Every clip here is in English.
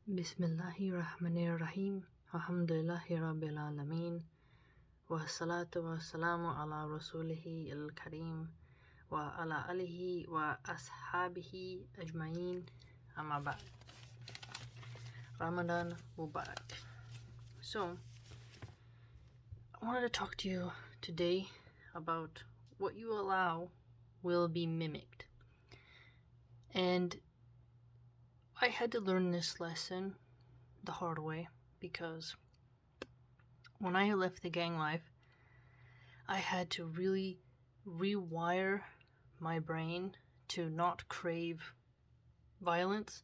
Bismillahirrahmanirrahim. Alhamdulillahi Rabbil Alameen. Wa salatu wa salamu ala rasulihi al-kareem. Wa ala alihi wa ashabihi ajma'in. Amma ba'd. Ramadan Mubarak. So, I wanted to talk to you today about what you allow will be mimicked. And I had to learn this lesson the hard way because when I left the gang life, I had to really rewire my brain to not crave violence,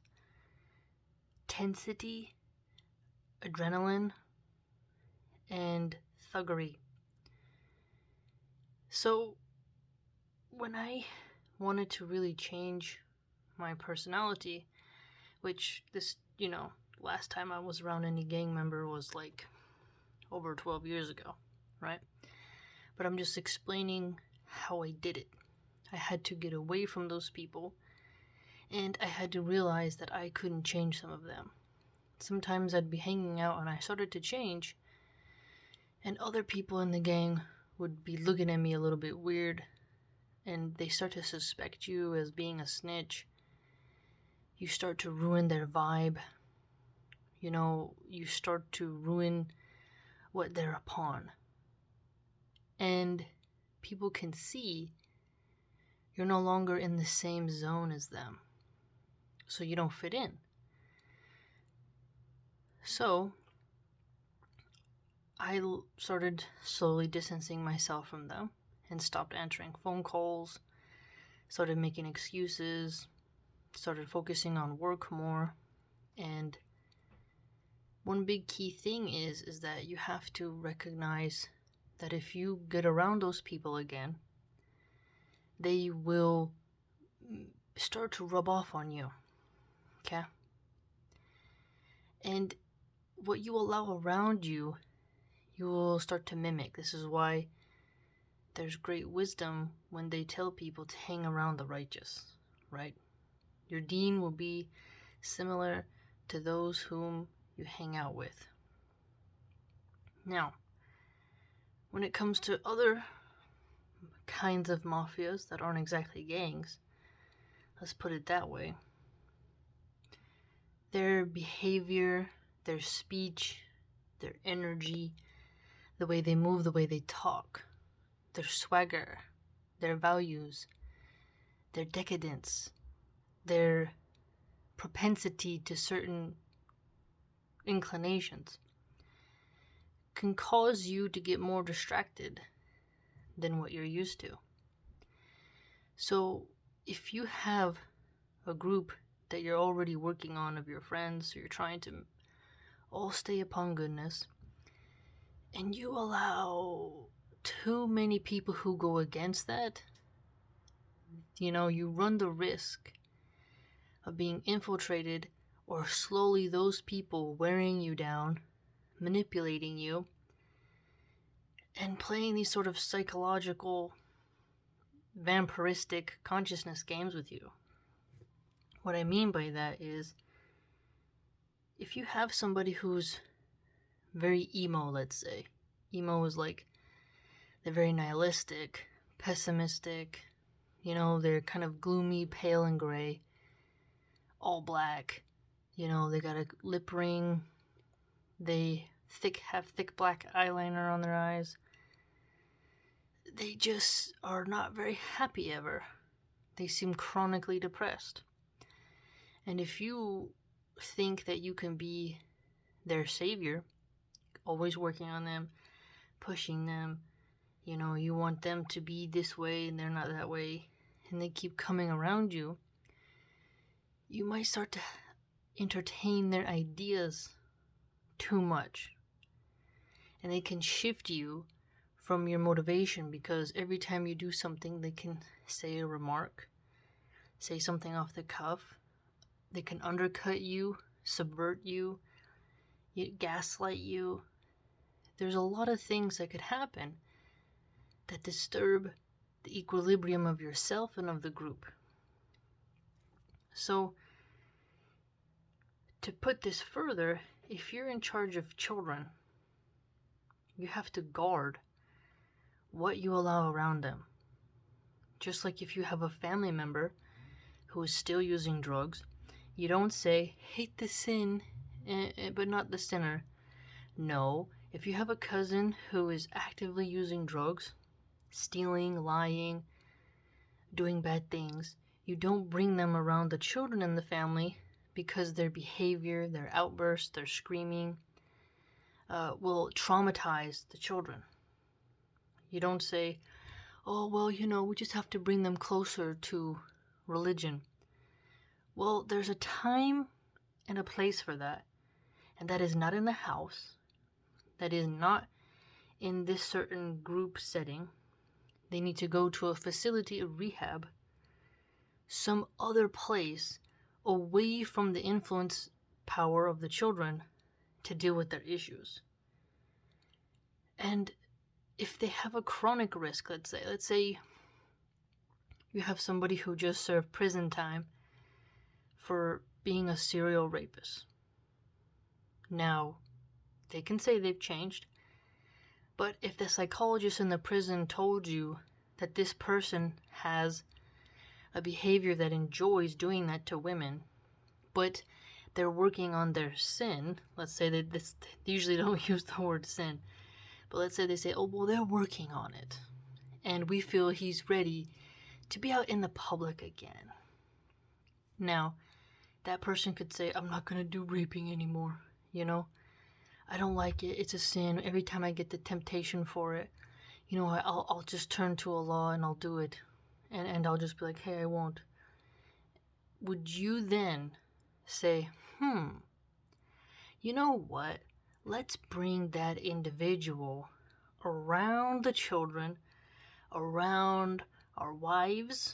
tensity, adrenaline, and thuggery. So when I wanted to really change my personality, which last time I was around any gang member was like over 12 years ago, right? But I'm just explaining how I did it. I had to get away from those people, and I had to realize that I couldn't change some of them. Sometimes I'd be hanging out and I started to change, and other people in the gang would be looking at me a little bit weird, and they start to suspect you as being a snitch. You start to ruin their vibe. You start to ruin what they're upon. And people can see you're no longer in the same zone as them. So you don't fit in. So I started slowly distancing myself from them and stopped answering phone calls, started making excuses, started focusing on work more. And one big key thing is that you have to recognize that if you get around those people again, they will start to rub off on you, okay? And what you allow around you, you will start to mimic. This is why there's great wisdom when they tell people to hang around the righteous, right? Your deen will be similar to those whom you hang out with. Now, when it comes to other kinds of mafias that aren't exactly gangs, let's put it that way, their behavior, their speech, their energy, the way they move, the way they talk, their swagger, their values, their decadence, their propensity to certain inclinations can cause you to get more distracted than what you're used to. So if you have a group that you're already working on of your friends, so you're trying to all stay upon goodness, and you allow too many people who go against that, you run the risk of being infiltrated, or slowly those people wearing you down, manipulating you, and playing these sort of psychological, vampiristic consciousness games with you. What I mean by that is, if you have somebody who's very emo, let's say, emo is like, they're very nihilistic, pessimistic, they're kind of gloomy, pale and gray, all black, they got a lip ring, they have thick black eyeliner on their eyes. They just are not very happy ever. They seem chronically depressed. And if you think that you can be their savior, always working on them, pushing them, you want them to be this way and they're not that way, and they keep coming around you, you might start to entertain their ideas too much. And they can shift you from your motivation, because every time you do something, they can say a remark, say something off the cuff. They can undercut you, subvert you, gaslight you. There's a lot of things that could happen that disturb the equilibrium of yourself and of the group. So To put this further, if you're in charge of children, you have to guard what you allow around them. Just like if you have a family member who is still using drugs, you don't say, hate the sin, but not the sinner. No, if you have a cousin who is actively using drugs, stealing, lying, doing bad things, you don't bring them around the children in the family because their behavior, their outbursts, their screaming will traumatize the children. You don't say, oh, well, we just have to bring them closer to religion. Well, there's a time and a place for that. And that is not in the house. That is not in this certain group setting. They need to go to a facility of rehab, some other place away from the influence power of the children to deal with their issues. And if they have a chronic risk, let's say you have somebody who just served prison time for being a serial rapist. Now, they can say they've changed, but if the psychologist in the prison told you that this person has a behavior that enjoys doing that to women, but they're working on their sin, let's say they usually don't use the word sin, but let's say they say, oh, well, they're working on it, and we feel he's ready to be out in the public again. Now, that person could say, I'm not going to do raping anymore, I don't like it, it's a sin, every time I get the temptation for it, I'll just turn to Allah and I'll do it, and I'll just be like, hey, I won't. Would you then say, you know what, let's bring that individual around the children, around our wives,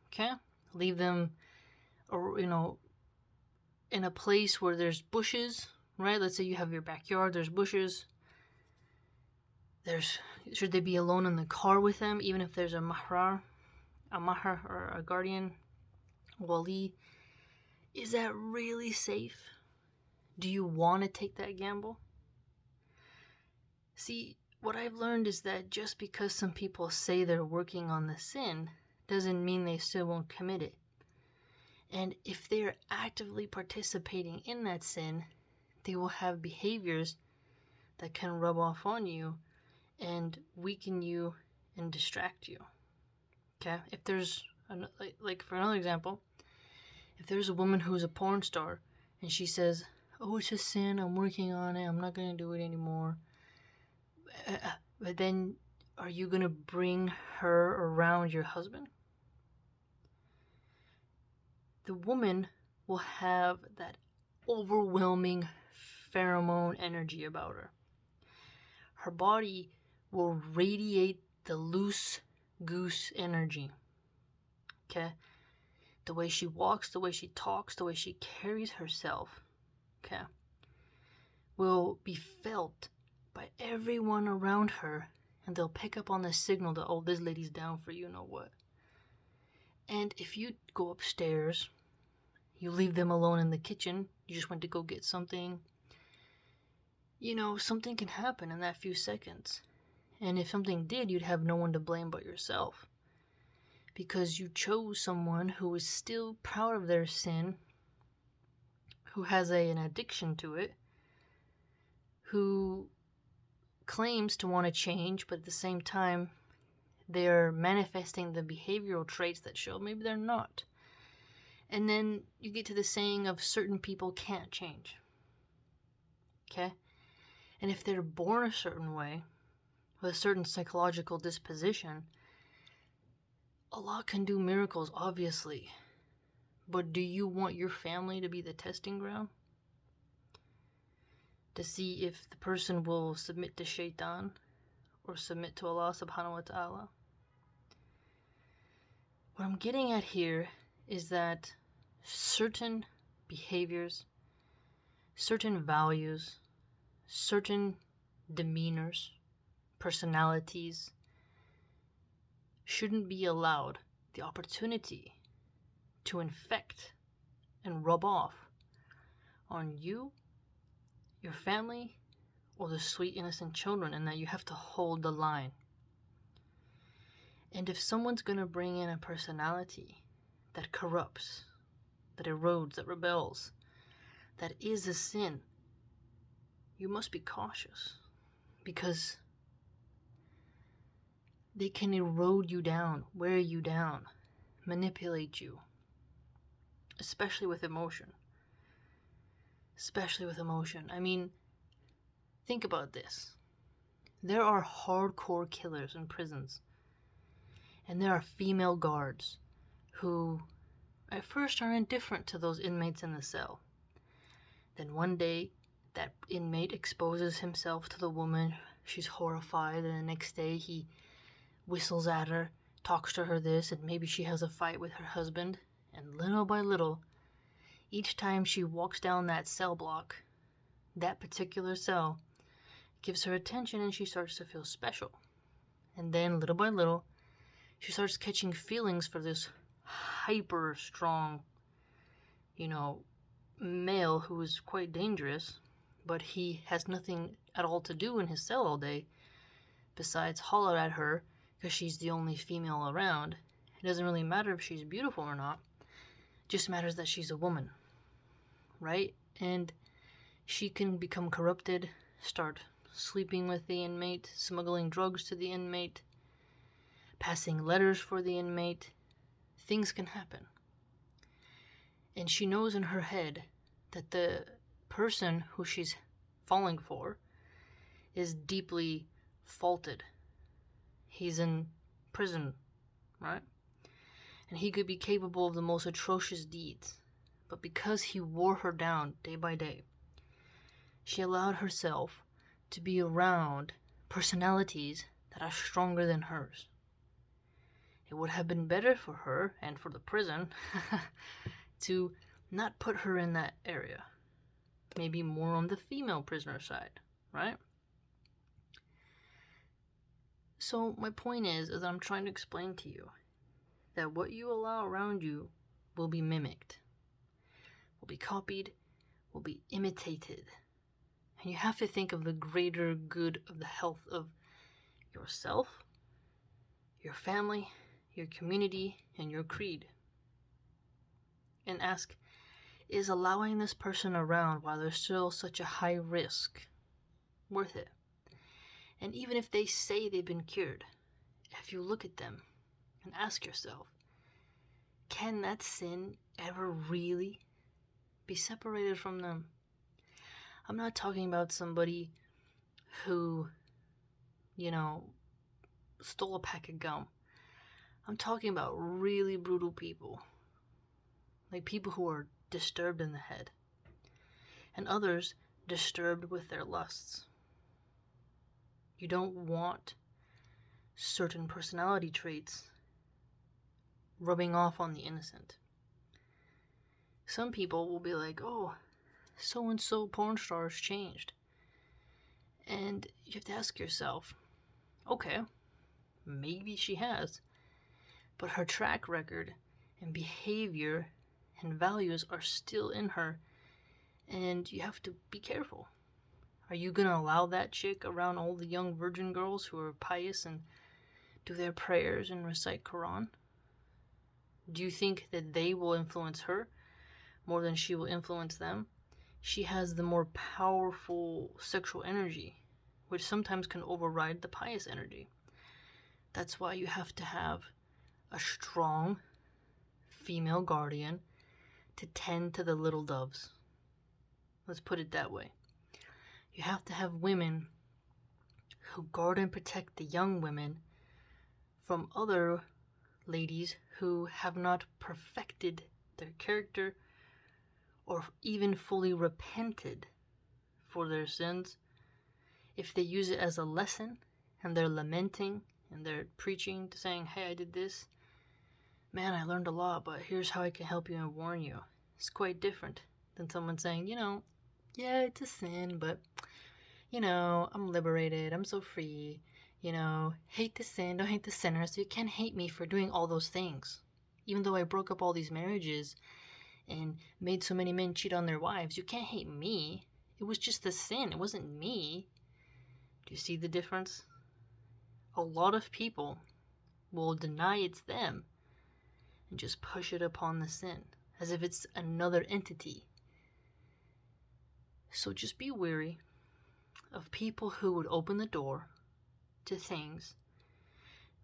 okay? Leave them, in a place where there's bushes, right? Let's say you have your backyard, there's bushes. Should they be alone in the car with them, even if there's a mahar or a guardian, wali? Is that really safe? Do you want to take that gamble? See, what I've learned is that just because some people say they're working on the sin doesn't mean they still won't commit it. And if they're actively participating in that sin, they will have behaviors that can rub off on you and weaken you and distract you. Okay? If there's, like for another example, if there's a woman who's a porn star and she says, oh, it's a sin, I'm working on it, I'm not going to do it anymore. But then, are you going to bring her around your husband? The woman will have that overwhelming pheromone energy about her. Her body will radiate the loose goose energy. Okay? The way she walks, the way she talks, the way she carries herself, okay, will be felt by everyone around her, and they'll pick up on the signal that, oh, this lady's down for you know what. And if you go upstairs, you leave them alone in the kitchen, you just went to go get something, something can happen in that few seconds. And if something did, you'd have no one to blame but yourself. Because you chose someone who is still proud of their sin, who has an addiction to it, who claims to want to change, but at the same time, they're manifesting the behavioral traits that show maybe they're not. And then you get to the saying of certain people can't change. Okay? And if they're born a certain way, with a certain psychological disposition, Allah can do miracles, obviously. But do you want your family to be the testing ground? To see if the person will submit to shaitan or submit to Allah subhanahu wa ta'ala? What I'm getting at here is that certain behaviors, certain values, certain demeanors, personalities shouldn't be allowed the opportunity to infect and rub off on you, your family, or the sweet innocent children, and that you have to hold the line. And if someone's gonna bring in a personality that corrupts, that erodes, that rebels, that is a sin, you must be cautious, because they can erode you down, wear you down, manipulate you, especially with emotion. I mean, think about this. There are hardcore killers in prisons, and there are female guards who at first are indifferent to those inmates in the cell. Then one day, that inmate exposes himself to the woman. She's horrified, and the next day he whistles at her, talks to her this, and maybe she has a fight with her husband. And little by little, each time she walks down that cell block, that particular cell gives her attention, and she starts to feel special. And then little by little, she starts catching feelings for this hyper strong, male who is quite dangerous, but he has nothing at all to do in his cell all day besides holler at her because she's the only female around. It doesn't really matter if she's beautiful or not. It just matters that she's a woman, right? And she can become corrupted, start sleeping with the inmate, smuggling drugs to the inmate, passing letters for the inmate. Things can happen. And she knows in her head that the person who she's falling for is deeply faulted. He's in prison, right? And he could be capable of the most atrocious deeds. But because he wore her down day by day, she allowed herself to be around personalities that are stronger than hers. It would have been better for her and for the prison to not put her in that area. Maybe more on the female prisoner side, right? So my point is I'm trying to explain to you that what you allow around you will be mimicked, will be copied, will be imitated. And you have to think of the greater good of the health of yourself, your family, your community, and your creed. And ask, is allowing this person around while there's still such a high risk worth it? And even if they say they've been cured, if you look at them and ask yourself, can that sin ever really be separated from them? I'm not talking about somebody who, stole a pack of gum. I'm talking about really brutal people. Like people who are disturbed in the head. And others disturbed with their lusts. You don't want certain personality traits rubbing off on the innocent. Some people will be like, oh, so-and-so porn star has changed. And you have to ask yourself, okay, maybe she has, but her track record and behavior and values are still in her, and you have to be careful. Are you going to allow that chick around all the young virgin girls who are pious and do their prayers and recite Quran? Do you think that they will influence her more than she will influence them? She has the more powerful sexual energy, which sometimes can override the pious energy. That's why you have to have a strong female guardian to tend to the little doves. Let's put it that way. You have to have women who guard and protect the young women from other ladies who have not perfected their character or even fully repented for their sins. If they use it as a lesson and they're lamenting and they're preaching to saying, hey, I did this, man, I learned a lot, but here's how I can help you and warn you. It's quite different than someone saying, yeah, it's a sin, but, I'm liberated, I'm so free, hate the sin, don't hate the sinner, so you can't hate me for doing all those things. Even though I broke up all these marriages and made so many men cheat on their wives. You can't hate me. It was just a sin. It wasn't me. Do you see the difference? A lot of people will deny it's them and just push it upon the sin as if it's another entity. So just be wary of people who would open the door to things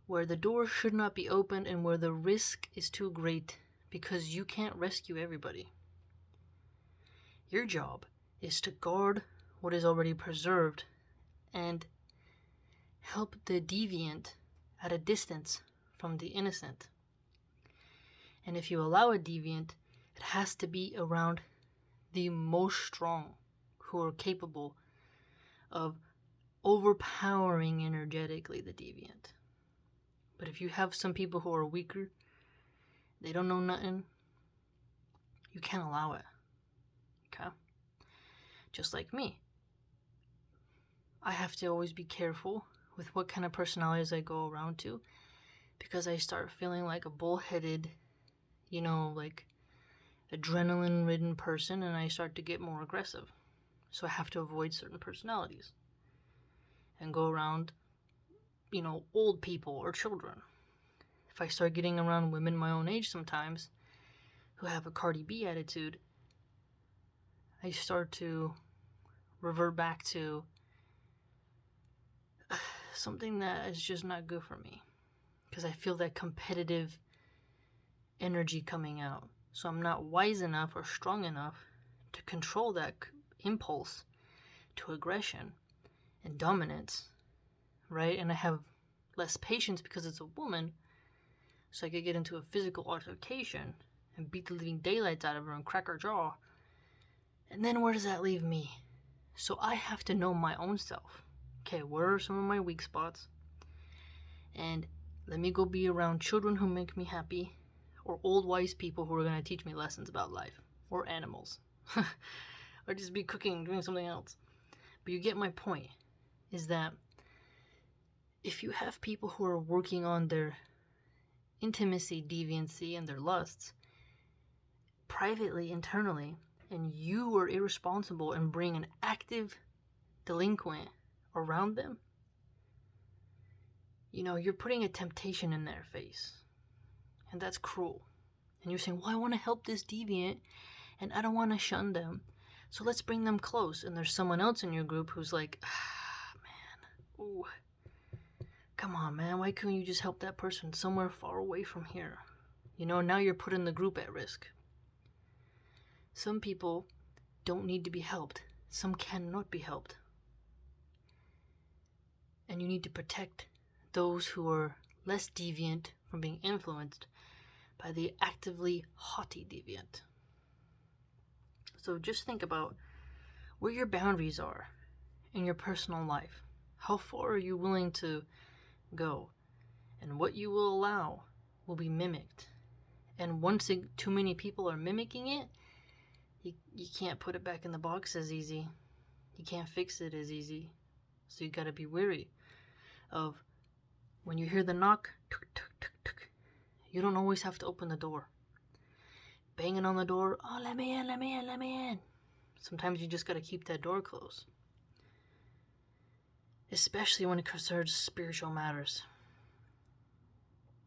where the door should not be opened and where the risk is too great because you can't rescue everybody. Your job is to guard what is already preserved and help the deviant at a distance from the innocent. And if you allow a deviant, it has to be around the most strong who are capable of overpowering energetically the deviant. But if you have some people who are weaker, they don't know nothing, you can't allow it. Okay? Just like me. I have to always be careful with what kind of personalities I go around to, because I start feeling like a bullheaded, like adrenaline-ridden person, and I start to get more aggressive. So I have to avoid certain personalities and go around, old people or children. If I start getting around women my own age sometimes who have a Cardi B attitude, I start to revert back to something that is just not good for me, because I feel that competitive energy coming out. So I'm not wise enough or strong enough to control that impulse to aggression and dominance, right? And I have less patience because it's a woman, so I could get into a physical altercation and beat the living daylights out of her and crack her jaw. And then where does that leave me? So I have to know my own self. Okay, where are some of my weak spots? And let me go be around children who make me happy, or old wise people who are going to teach me lessons about life, or animals, or just be cooking, doing something else. But you get my point, is that if you have people who are working on their intimacy, deviancy, and their lusts privately, internally, and you are irresponsible and bring an active delinquent around them, you're putting a temptation in their face. And that's cruel. And you're saying, well, I want to help this deviant and I don't want to shun them, so let's bring them close. And there's someone else in your group who's like, man, ooh, come on, man, why couldn't you just help that person somewhere far away from here? Now you're putting the group at risk. Some people don't need to be helped. Some cannot be helped. And you need to protect those who are less deviant from being influenced by the actively haughty deviant. So just think about where your boundaries are in your personal life. How far are you willing to go? And what you will allow will be mimicked. And once too many people are mimicking it, you can't put it back in the box as easy. You can't fix it as easy. So you gotta be wary of when you hear the knock, tuk, tuk, tuk, tuk, you don't always have to open the door. Banging on the door, oh, let me in, let me in, let me in. Sometimes you just gotta keep that door closed. Especially when it concerns spiritual matters.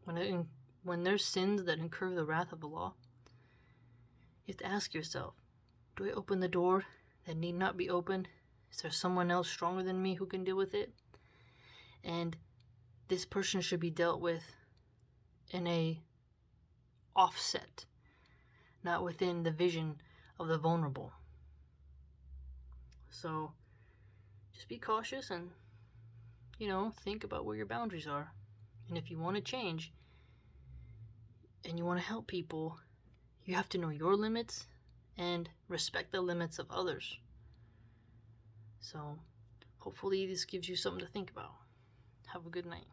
When there's sins that incur the wrath of Allah, you have to ask yourself, do I open the door that need not be opened? Is there someone else stronger than me who can deal with it? And this person should be dealt with in a offset, not within the vision of the vulnerable. So just be cautious and, think about where your boundaries are. And if you want to change and you want to help people, you have to know your limits and respect the limits of others. So hopefully this gives you something to think about. Have a good night.